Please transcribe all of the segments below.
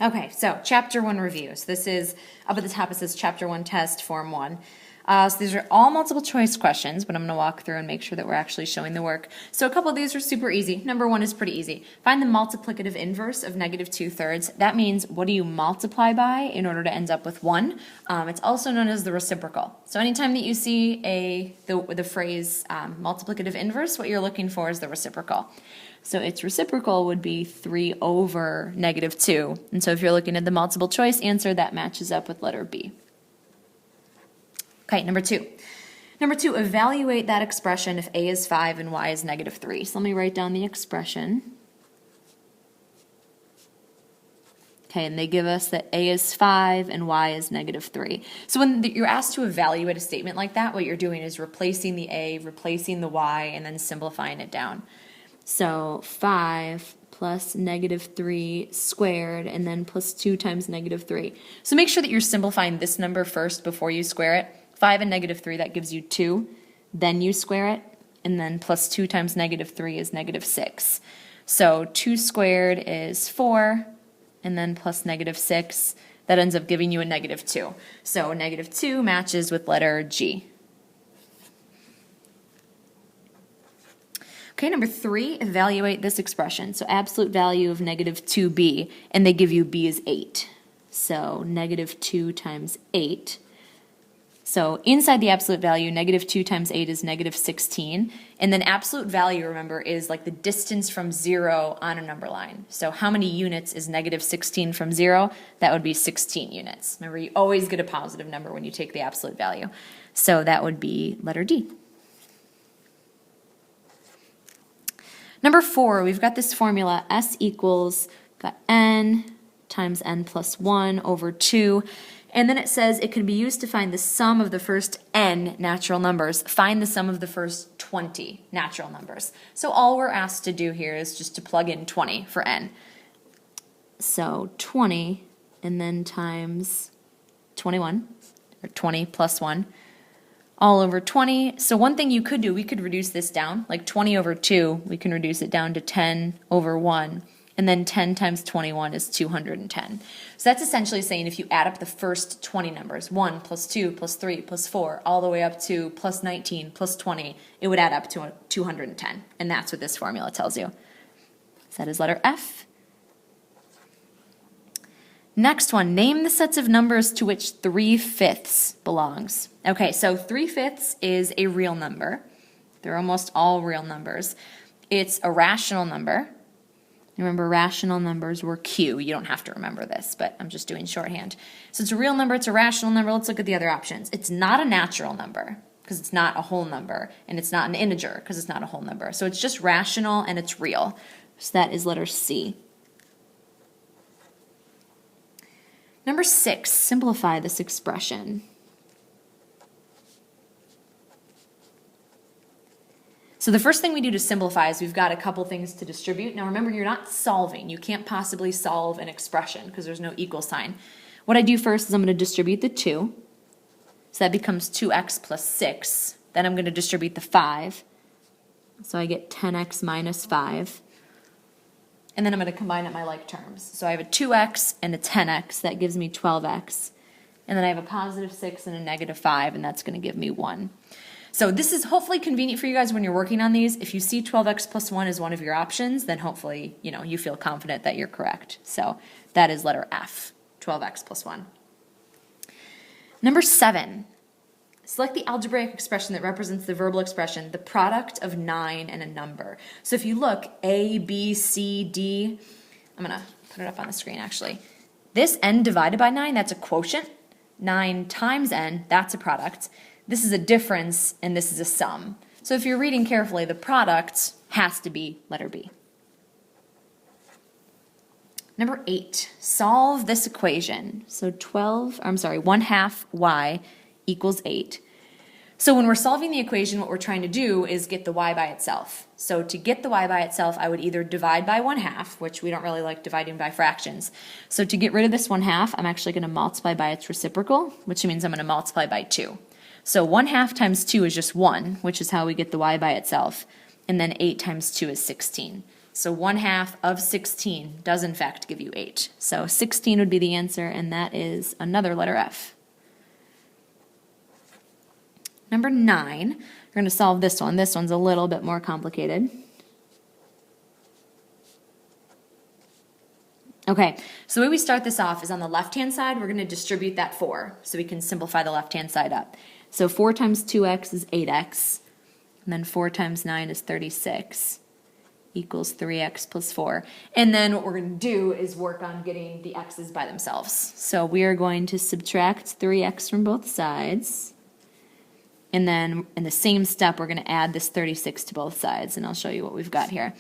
Okay, so chapter 1 review. So this is, up at the top it says chapter 1 test, form 1. So these are all multiple choice questions, but I'm going to walk through and make sure that we're actually showing the work. So a couple of these are super easy. Number 1 is pretty easy. Find the multiplicative inverse of negative 2/3. That means what do you multiply by in order to end up with 1? It's also known as the reciprocal. So anytime that you see the phrase multiplicative inverse, what you're looking for is the reciprocal. So its reciprocal would be 3 over negative 2. And so if you're looking at the multiple choice answer, that matches up with letter B. Okay, number 2. Number 2, evaluate that expression if A is 5 and Y is negative 3. So let me write down the expression. Okay, and they give us that A is 5 and Y is negative 3. So when you're asked to evaluate a statement like that, what you're doing is replacing the A, replacing the Y, and then simplifying it down. So 5 plus negative 3 squared, and then plus 2 times negative 3. So make sure that you're simplifying this number first before you square it. 5 and negative 3, that gives you 2. Then you square it, and then plus 2 times negative 3 is negative 6. So 2 squared is 4, and then plus negative 6. That ends up giving you a negative 2. So negative 2 matches with letter G. Okay, number 3, evaluate this expression. So absolute value of negative 2b, and they give you b is 8. So negative 2 times 8. So inside the absolute value, negative 2 times 8 is negative 16. And then absolute value, remember, is like the distance from 0 on a number line. So how many units is negative 16 from 0? That would be 16 units. Remember, you always get a positive number when you take the absolute value. So that would be letter D. Number 4, we've got this formula, S equals, got n times n plus 1 over 2. And then it says it can be used to find the sum of the first n natural numbers. Find the sum of the first 20 natural numbers. So all we're asked to do here is just to plug in 20 for n. So 20 and then times 21, or 20 plus 1, all over 20. So one thing you could do, we could reduce this down, like 20 over 2, we can reduce it down to 10 over 1. And then 10 times 21 is 210. So that's essentially saying if you add up the first 20 numbers, 1 plus 2 plus 3 plus 4, all the way up to plus 19 plus 20, it would add up to 210. And that's what this formula tells you. So that is letter F. Next one, name the sets of numbers to which 3/5 belongs. Okay, so 3/5 is a real number. They're almost all real numbers. It's a rational number. Remember, rational numbers were Q. You don't have to remember this, but I'm just doing shorthand. So it's a real number, it's a rational number. Let's look at the other options. It's not a natural number, because it's not a whole number, and it's not an integer, because it's not a whole number. So it's just rational, and it's real. So that is letter C. Number 6, simplify this expression. So the first thing we do to simplify is we've got a couple things to distribute. Now remember, you're not solving. You can't possibly solve an expression because there's no equal sign. What I do first is I'm going to distribute the 2. So that becomes 2x plus 6. Then I'm going to distribute the 5. So I get 10x minus 5. And then I'm going to combine up my like terms. So I have a 2x and a 10x. That gives me 12x. And then I have a positive 6 and a negative 5, and that's going to give me 1. So this is hopefully convenient for you guys when you're working on these. If you see 12x plus 1 as one of your options, then hopefully, you feel confident that you're correct. So that is letter F, 12x plus 1. Number 7, select the algebraic expression that represents the verbal expression, the product of 9 and a number. So if you look, A, B, C, D, I'm going to put it up on the screen actually. This n divided by 9, that's a quotient. 9 times n, that's a product. This is a difference, and this is a sum. So if you're reading carefully, the product has to be letter B. Number 8, solve this equation. So 1/2 y equals 8. So when we're solving the equation, what we're trying to do is get the y by itself. So to get the y by itself, I would either divide by 1/2, which we don't really like dividing by fractions. So to get rid of this 1/2, I'm actually going to multiply by its reciprocal, which means I'm going to multiply by 2. So 1/2 times 2 is just 1, which is how we get the y by itself. And then 8 times 2 is 16. So 1/2 of 16 does in fact give you 8. So 16 would be the answer, and that is another letter F. Number 9, we're going to solve this one. This one's a little bit more complicated. Okay, so the way we start this off is on the left-hand side, we're going to distribute that 4, so we can simplify the left-hand side up. So 4 times 2x is 8x, and then 4 times 9 is 36, equals 3x plus 4. And then what we're going to do is work on getting the x's by themselves. So we are going to subtract 3x from both sides, and then in the same step, we're going to add this 36 to both sides, and I'll show you what we've got here.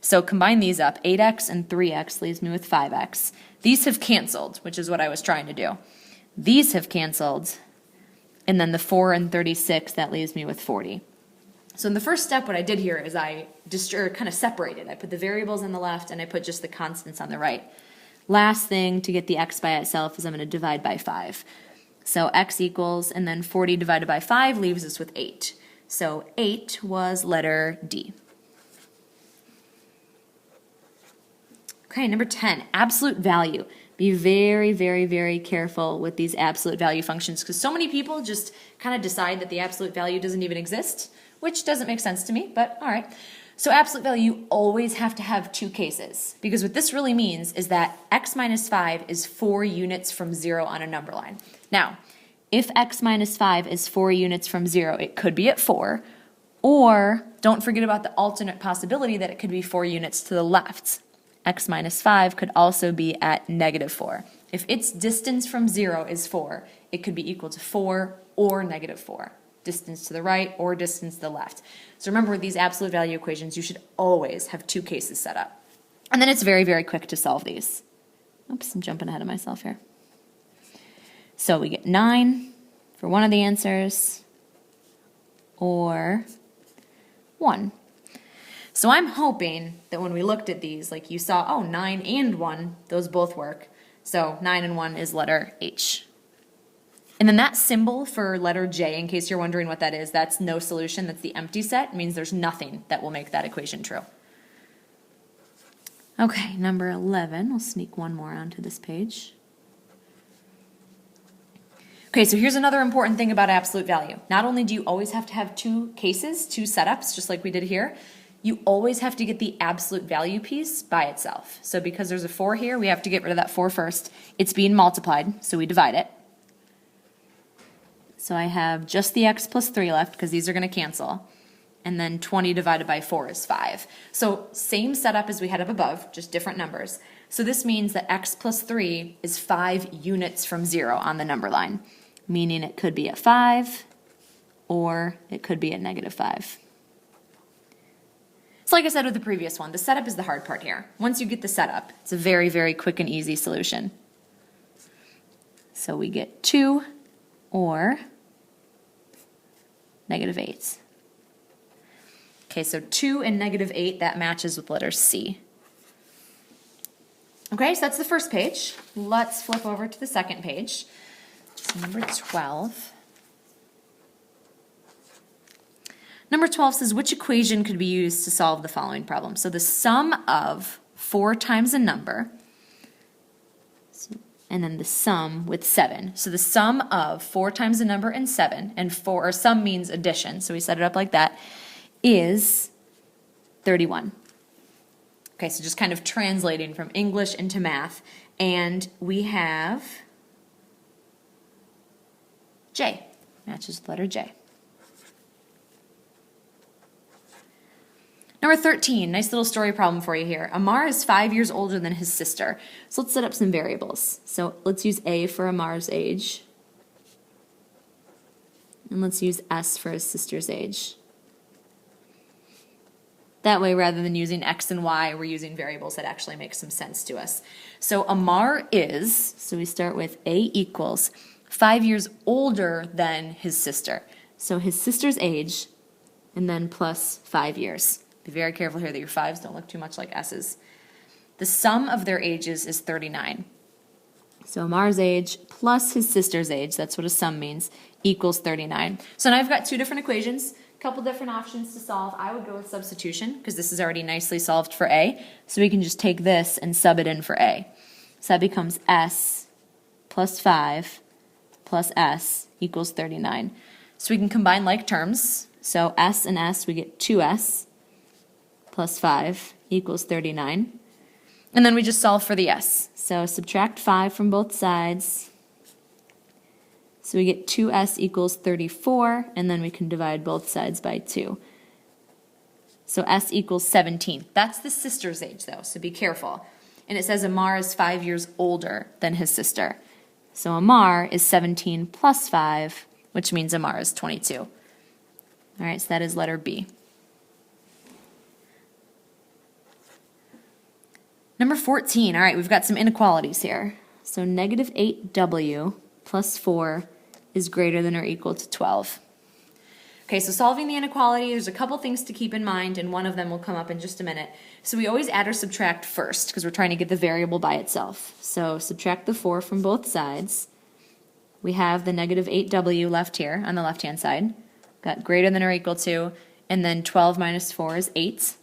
So combine these up, 8x and 3x leaves me with 5x. These have canceled, which is what I was trying to do. These have canceled, and then the 4 and 36, that leaves me with 40. So in the first step, what I did here is I kind of separated. I put the variables on the left, and I put just the constants on the right. Last thing to get the x by itself is I'm going to divide by 5. So x equals, and then 40 divided by 5 leaves us with 8. So 8 was letter D. Okay, number 10, absolute value. Be very, very, very careful with these absolute value functions because so many people just kind of decide that the absolute value doesn't even exist, which doesn't make sense to me, but all right. So absolute value, you always have to have 2 cases because what this really means is that x minus 5 is 4 units from 0 on a number line. Now, if x minus 5 is 4 units from 0, it could be at 4, or don't forget about the alternate possibility that it could be 4 units to the left. X minus 5 could also be at negative 4. If its distance from 0 is 4, it could be equal to 4 or negative 4. Distance to the right or distance to the left. So remember, with these absolute value equations, you should always have 2 cases set up. And then it's very, very quick to solve these. Oops, I'm jumping ahead of myself here. So we get 9 for one of the answers, or 1. So I'm hoping that when we looked at these, like you saw, oh, 9 and 1, those both work. So 9 and 1 is letter H. And then that symbol for letter J, in case you're wondering what that is, that's no solution, that's the empty set. It means there's nothing that will make that equation true. Okay, number 11, we'll sneak one more onto this page. Okay, so here's another important thing about absolute value. Not only do you always have to have 2 cases, 2 setups, just like we did here, you always have to get the absolute value piece by itself. So because there's a 4 here, we have to get rid of that 4 first. It's being multiplied, so we divide it. So I have just the x plus 3 left, because these are going to cancel. And then 20 divided by 4 is 5. So same setup as we had up above, just different numbers. So this means that x plus 3 is 5 units from 0 on the number line, meaning it could be at 5, or it could be at negative 5. So like I said with the previous one, the setup is the hard part here. Once you get the setup, it's a very, very quick and easy solution. So we get 2 or negative 8. Okay, so 2 and negative 8, that matches with letter C. Okay, so that's the first page. Let's flip over to the second page. So number 12. Number 12 says, which equation could be used to solve the following problem? So the sum of 4 times a number, and then the sum with 7. So the sum of 4 times a number and 7, and 4, or sum means addition, so we set it up like that, is 31. Okay, so just kind of translating from English into math, and we have J, matches with letter J. Number 13, nice little story problem for you here. Amar is 5 years older than his sister. So let's set up some variables. So let's use A for Amar's age. And let's use S for his sister's age. That way, rather than using X and Y, we're using variables that actually make some sense to us. So Amar is, so we start with A equals 5 years older than his sister. So his sister's age, and then plus 5 years. Be very careful here that your 5s don't look too much like S's. The sum of their ages is 39. So Amar's age plus his sister's age, that's what a sum means, equals 39. So now I've got 2 different equations, Couple different options to solve. I would go with substitution because this is already nicely solved for A. So we can just take this and sub it in for A. So that becomes S plus 5 plus S equals 39. So we can combine like terms. So S and S, we get 2S plus 5 equals 39. And then we just solve for the S. So subtract 5 from both sides. So we get 2s equals 34, and then we can divide both sides by 2. So s equals 17. That's the sister's age, though, so be careful. And it says Amar is 5 years older than his sister. So Amar is 17 plus 5, which means Amar is 22. All right, so that is letter B. Number 14, all right, we've got some inequalities here. So negative 8w plus 4 is greater than or equal to 12. Okay, so solving the inequality, there's a couple things to keep in mind, and one of them will come up in just a minute. So we always add or subtract first, because we're trying to get the variable by itself. So subtract the 4 from both sides. We have the negative 8w left here on the left-hand side. Got greater than or equal to, and then 12 minus 4 is 8.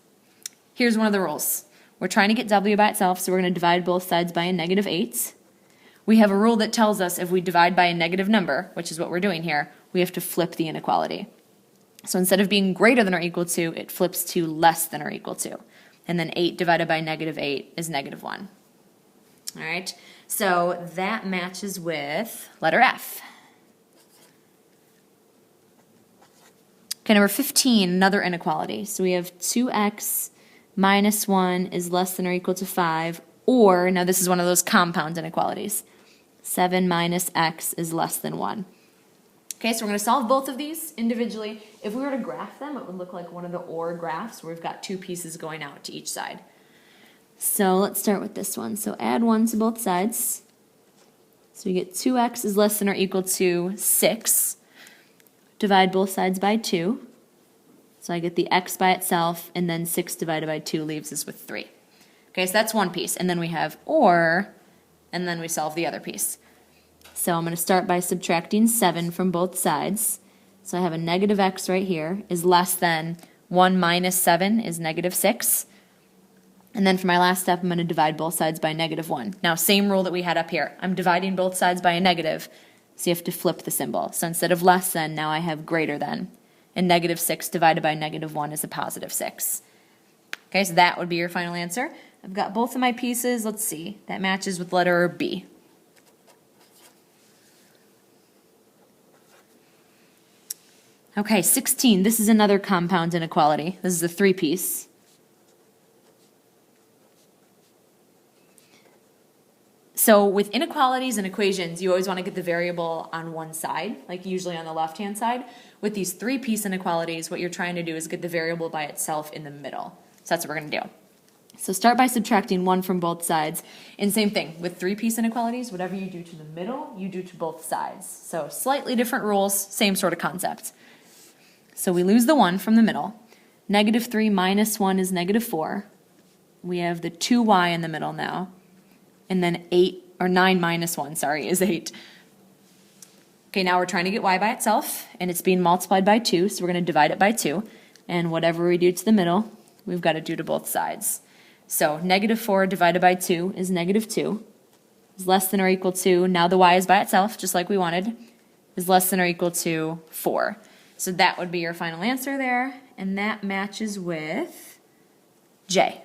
Here's one of the rules. We're trying to get w by itself, so we're going to divide both sides by a negative 8. We have a rule that tells us if we divide by a negative number, which is what we're doing here, we have to flip the inequality. So instead of being greater than or equal to, it flips to less than or equal to. And then 8 divided by negative 8 is negative 1. All right, so that matches with letter F. Okay, number 15, another inequality. So we have 2x minus 1 is less than or equal to 5, or, now this is one of those compound inequalities, 7 minus x is less than 1. Okay, so we're going to solve both of these individually. If we were to graph them, it would look like one of the OR graphs where we've got two pieces going out to each side. So let's start with this one. So add 1 to both sides. So we get 2x is less than or equal to 6. Divide both sides by 2. So I get the x by itself, and then 6 divided by 2 leaves us with 3. Okay, so that's one piece. And then we have OR, and then we solve the other piece. So I'm going to start by subtracting 7 from both sides. So I have a negative x right here is less than 1 minus 7 is negative 6. And then for my last step, I'm going to divide both sides by negative 1. Now, same rule that we had up here. I'm dividing both sides by a negative, so you have to flip the symbol. So instead of less than, now I have greater than. And negative 6 divided by negative 1 is a positive 6. Okay, so that would be your final answer. I've got both of my pieces. Let's see. That matches with letter B. Okay, 16. This is another compound inequality. This is a 3-piece. So with inequalities and equations, you always want to get the variable on one side, like usually on the left-hand side. With these 3-piece inequalities, what you're trying to do is get the variable by itself in the middle. So that's what we're going to do. So start by subtracting 1 from both sides. And same thing, with 3-piece inequalities, whatever you do to the middle, you do to both sides. So slightly different rules, same sort of concept. So we lose the 1 from the middle. Negative 3 minus 1 is negative 4. We have the 2y in the middle now. And then 9 minus 1, is 8. Okay, now we're trying to get y by itself, and it's being multiplied by 2, so we're going to divide it by 2. And whatever we do to the middle, we've got to do to both sides. So negative 4 divided by 2 is negative 2. Is less than or equal to, now the y is by itself, just like we wanted, is less than or equal to 4. So that would be your final answer there, and that matches with J.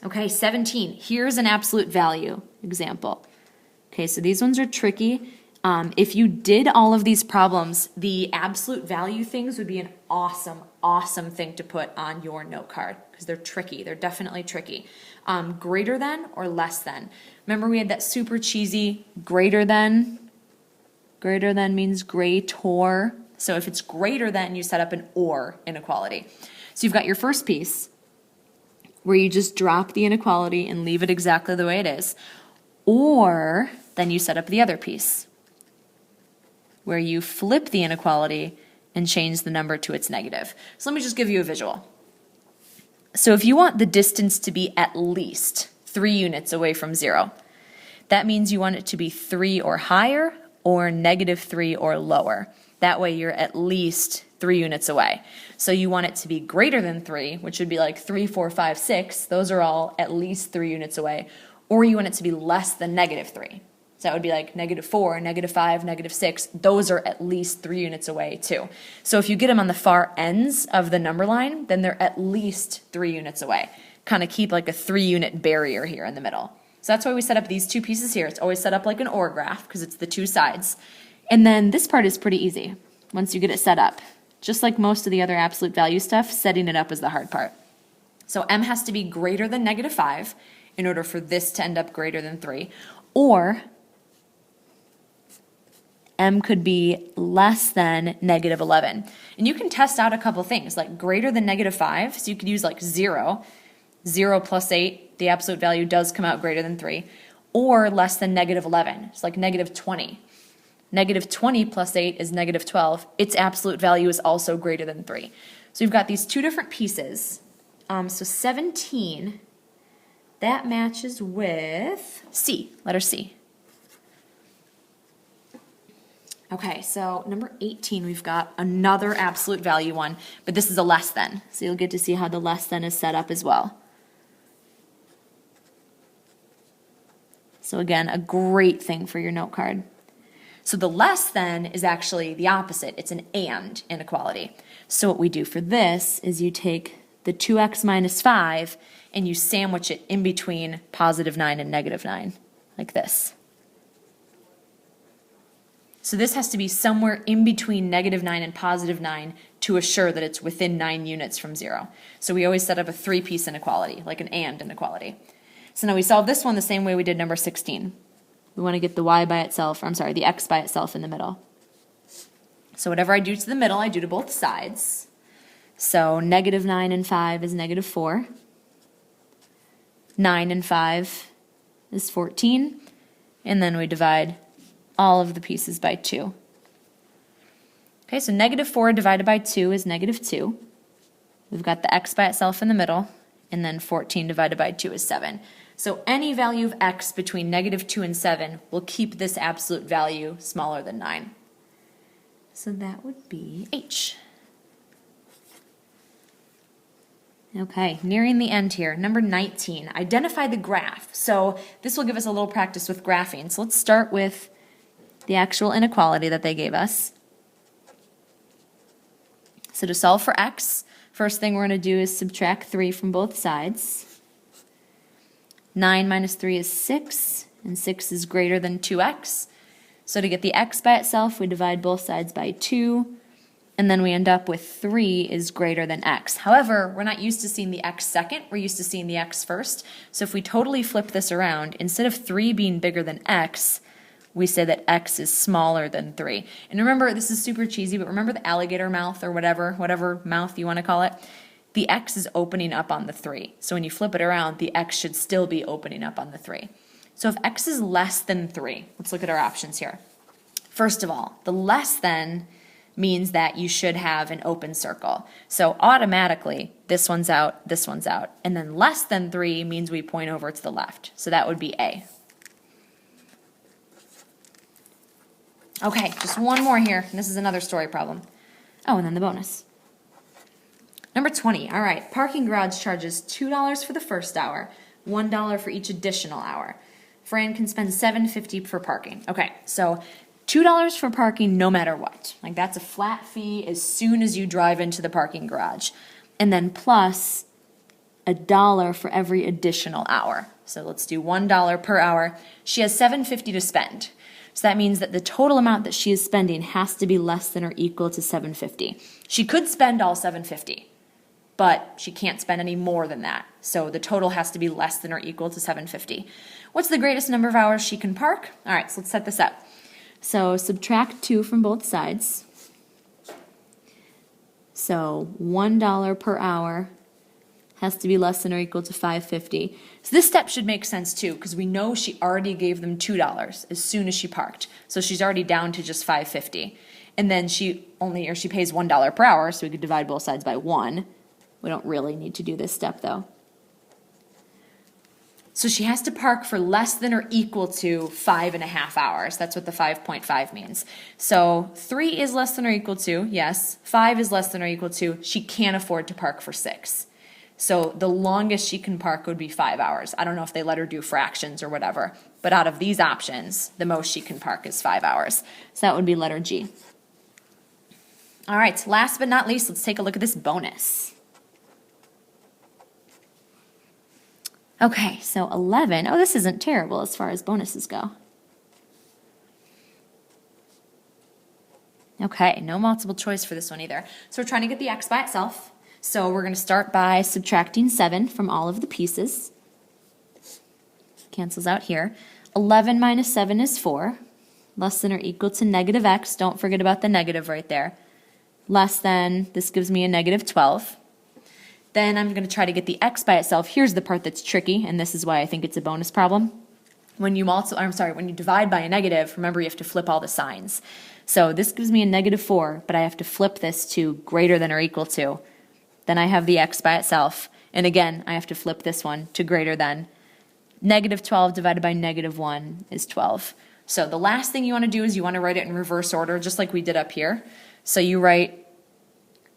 Okay, 17. Here's an absolute value example. Okay, so these ones are tricky. If you did all of these problems, the absolute value things would be an awesome, awesome thing to put on your note card because they're tricky. They're definitely tricky. Greater than or less than. Remember we had that super cheesy greater than. Greater than means greater. So if it's greater than, you set up an or inequality. So you've got your first piece where you just drop the inequality and leave it exactly the way it is. Or then you set up the other piece where you flip the inequality and change the number to its negative. So let me just give you a visual. So if you want the distance to be at least 3 units away from 0, that means you want it to be 3 or higher or -3 or lower. That way you're at least 3 units away. So you want it to be greater than 3, which would be like 3, 4, 5, 6. Those are all at least 3 units away. Or you want it to be less than -3. So that would be like -4, -5, -6. Those are at least 3 units away too. So if you get them on the far ends of the number line, then they're at least 3 units away. Kind of keep like a 3-unit barrier here in the middle. So that's why we set up these two pieces here. It's always set up like an OR graph because it's the two sides. And then this part is pretty easy once you get it set up. Just like most of the other absolute value stuff, setting it up is the hard part. So m has to be greater than -5 in order for this to end up greater than 3. Or m could be less than -11. And you can test out a couple things, like greater than -5, so you could use like 0. 0 plus 8, the absolute value does come out greater than 3. Or less than -11, it's like -20. -20 plus 8 is -12. Its absolute value is also greater than 3. So you've got these two different pieces. So 17, that matches with C, letter C. Okay, so number 18, we've got another absolute value one, but this is a less than. So you'll get to see how the less than is set up as well. So again, a great thing for your note card. So the less than is actually the opposite. It's an and inequality. So what we do for this is you take the 2x minus 5 and you sandwich it in between +9 and -9, like this. So this has to be somewhere in between -9 and +9 to assure that it's within 9 units from 0. So we always set up a 3-piece inequality, like an and inequality. So now we solve this one the same way we did number 16. We want to get the y by itself, or I'm sorry, the x by itself in the middle. So whatever I do to the middle, I do to both sides. So -9 and 5 is -4. 9 and 5 is 14. And then we divide all of the pieces by 2. Okay, so -4 divided by 2 is -2. We've got the x by itself in the middle, and then 14 divided by 2 is 7. So any value of x between -2 and 7 will keep this absolute value smaller than 9. So that would be H. Okay, nearing the end here. Number 19, identify the graph. So this will give us a little practice with graphing. So let's start with the actual inequality that they gave us. So to solve for x, first thing we're going to do is subtract 3 from both sides. 9 minus 3 is 6, and 6 is greater than 2x. So to get the x by itself, we divide both sides by 2, and then we end up with 3 is greater than x. However, we're not used to seeing the x second, we're used to seeing the x first. So if we totally flip this around, instead of 3 being bigger than x, we say that x is smaller than 3. And remember, this is super cheesy, but remember the alligator mouth or whatever mouth you want to call it? The x is opening up on the 3. So when you flip it around, the x should still be opening up on the 3. So if x is less than 3, let's look at our options here. First of all, the less than means that you should have an open circle. So automatically, this one's out, and then less than 3 means we point over to the left. So that would be A. Okay, just one more here, and this is another story problem. Oh, and then the bonus. Number 20, all right, parking garage charges $2 for the first hour, $1 for each additional hour. Fran can spend $7.50 for parking. Okay, so $2 for parking no matter what. Like that's a flat fee as soon as you drive into the parking garage. And then plus $1 for every additional hour. So let's do $1 per hour. She has $7.50 to spend. So that means that the total amount that she is spending has to be less than or equal to $7.50. She could spend all $7.50, but she can't spend any more than that. So the total has to be less than or equal to $7.50. What's the greatest number of hours she can park? All right, so let's set this up. So subtract 2 from both sides. So $1 per hour has to be less than or equal to $5.50. So this step should make sense too, because we know she already gave them $2 as soon as she parked. So she's already down to just $5.50. And then she pays $1 per hour, so we could divide both sides by 1. We don't really need to do this step though. So she has to park for less than or equal to 5.5 hours. That's what the 5.5 means. So 3 is less than or equal to, yes. 5 is less than or equal to, she can't afford to park for 6. So the longest she can park would be 5 hours. I don't know if they let her do fractions or whatever, but out of these options, the most she can park is 5 hours. So that would be letter G. All right, last but not least, let's take a look at this bonus. Okay, so 11. Oh, this isn't terrible as far as bonuses go. Okay, no multiple choice for this one either. So we're trying to get the x by itself. So we're going to start by subtracting 7 from all of the pieces. Cancels out here. 11 minus 7 is 4. Less than or equal to negative x. Don't forget about the negative right there. Less than, this gives me a negative 12. Then I'm going to try to get the x by itself. Here's the part that's tricky, and this is why I think it's a bonus problem. When you divide by a negative, remember you have to flip all the signs. So this gives me a negative 4, but I have to flip this to greater than or equal to. Then I have the x by itself. And again, I have to flip this one to greater than. Negative 12 divided by negative 1 is 12. So the last thing you want to do is you want to write it in reverse order, just like we did up here. So you write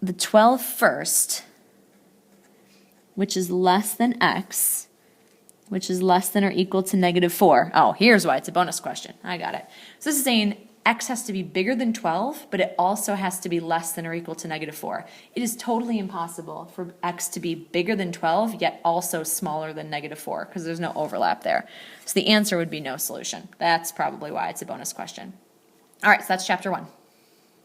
the 12 first, which is less than x, which is less than or equal to negative 4. Oh, here's why it's a bonus question. I got it. So this is saying x has to be bigger than 12, but it also has to be less than or equal to negative 4. It is totally impossible for x to be bigger than 12, yet also smaller than negative 4, because there's no overlap there. So the answer would be no solution. That's probably why it's a bonus question. All right, so that's chapter 1.